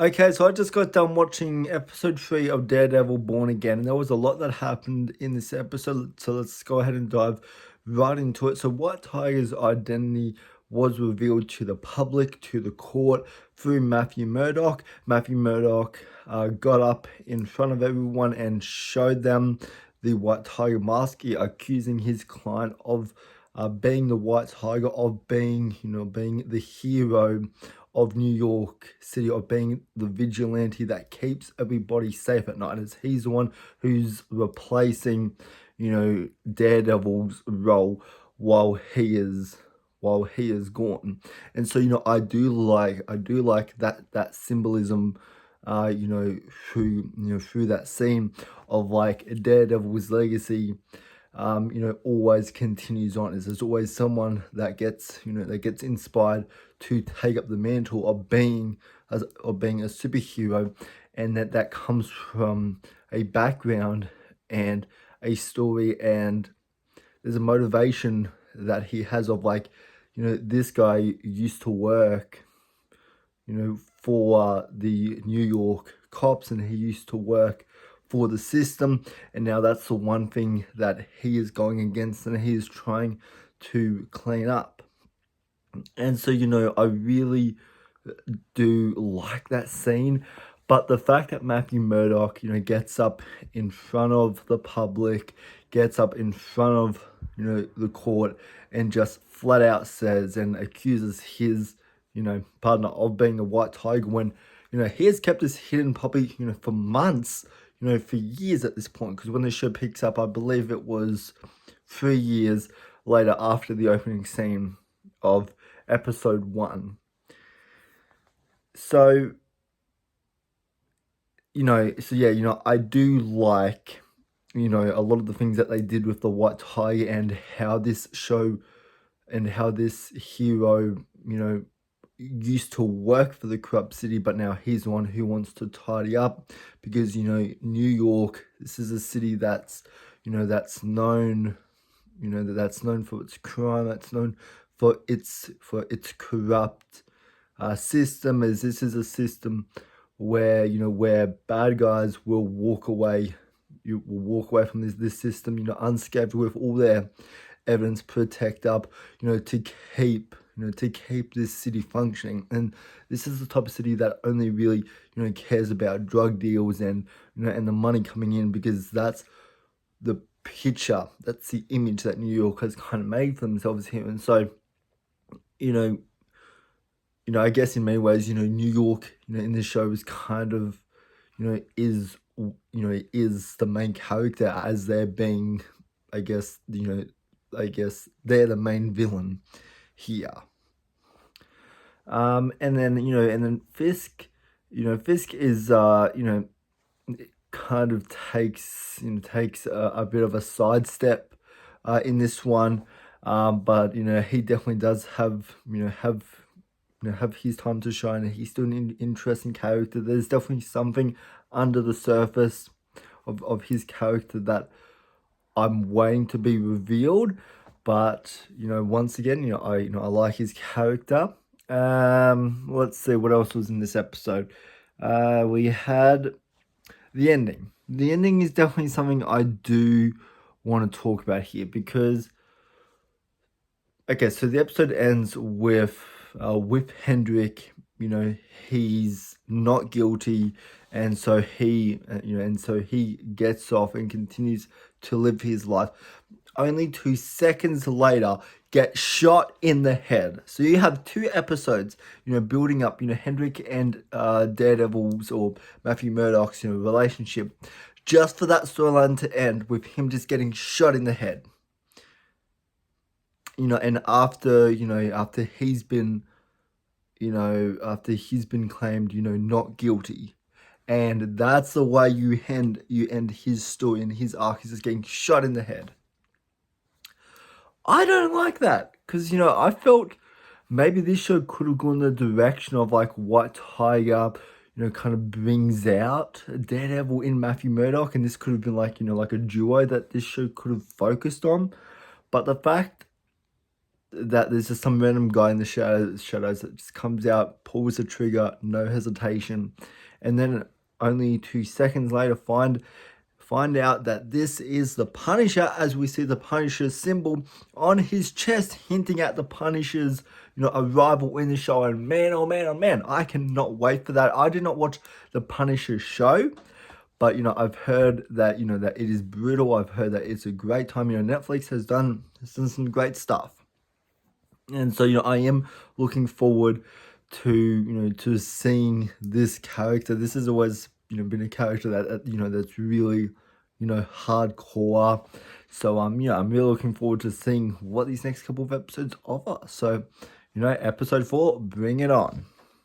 Okay, so I just got done watching episode 3 of Daredevil Born Again, and there was a lot that happened in this episode, so let's go ahead and dive right into it. So, White Tiger's identity was revealed to the public, to the court, through Matthew Murdoch. Matthew Murdoch got up in front of everyone and showed them the White Tiger mask, accusing his client of being the White Tiger, of being, being the hero of New York City, of being the vigilante that keeps everybody safe at night, as he's the one who's replacing, Daredevil's role while he is gone. And so, I do like that symbolism, through that scene of like Daredevil's legacy, always continues on. Is there's always someone that gets inspired to take up the mantle of being a superhero, and that comes from a background and a story, and there's a motivation that he has of like, this guy used to work, for the New York cops, and he used to work for the system, and now that's the one thing that he is going against and he is trying to clean up. And so, I really do like that scene, but the fact that Matthew Murdoch, gets up in front of the public, gets up in front of, the court, and just flat out says and accuses his, partner of being a white tiger, when, he has kept this hidden probably, for months, for years at this point, because when the show picks up, I believe it was 3 years later after the opening scene of episode 1. So, yeah, I do like, a lot of the things that they did with the White Tiger, and how this show and how this hero, used to work for the corrupt city, but now he's the one who wants to tidy up, because, New York, this is a city that's, that's known, that's known for its crime, that's known for its corrupt system, as this is a system where, where bad guys will walk away. You will walk away from this system, unscathed, with all their evidence protect up, to keep to keep this city functioning. And this is the type of city that only really, cares about drug deals and, and the money coming in, because that's the picture, that's the image that New York has kind of made for themselves here. And so, you know, I guess in many ways, New York, in this show is kind of, is the main character, as they're being, I guess, they're the main villain here. And then Fisk is, kind of takes a bit of a sidestep in this one, but he definitely does have his time to shine, and he's still an interesting character. There's definitely something under the surface of his character that I'm waiting to be revealed. But once again, I like his character. Let's see what else was in this episode. We had the ending. The ending is definitely something I do want to talk about here, because okay, so the episode ends with Hendrik. He's not guilty, and so he gets off and continues to live his life. Only 2 seconds later, get shot in the head. So you have 2 episodes, building up, Hendrik and Daredevil's, or Matthew Murdoch's, relationship, just for that storyline to end with him just getting shot in the head. And after he's been, after he's been claimed, not guilty. And that's the way you end his story and his arc, is just getting shot in the head. I don't like that, because I felt maybe this show could have gone the direction of like White Tiger, kind of brings out Daredevil in Matthew Murdoch, and this could have been like, like a duo that this show could have focused on. But the fact that there's just some random guy in the shadows that just comes out, pulls the trigger, no hesitation, and then only 2 seconds later find out that this is the Punisher, as we see the Punisher symbol on his chest, hinting at the Punisher's arrival in the show. And man, oh man, oh man, I cannot wait for that. I did not watch the Punisher show, but I've heard that that it is brutal. I've heard that it's a great time. Netflix has done some great stuff. And so, I am looking forward to seeing this character. This has always, been a character that's really, hardcore. So, I'm really looking forward to seeing what these next couple of episodes offer. So, episode 4, bring it on.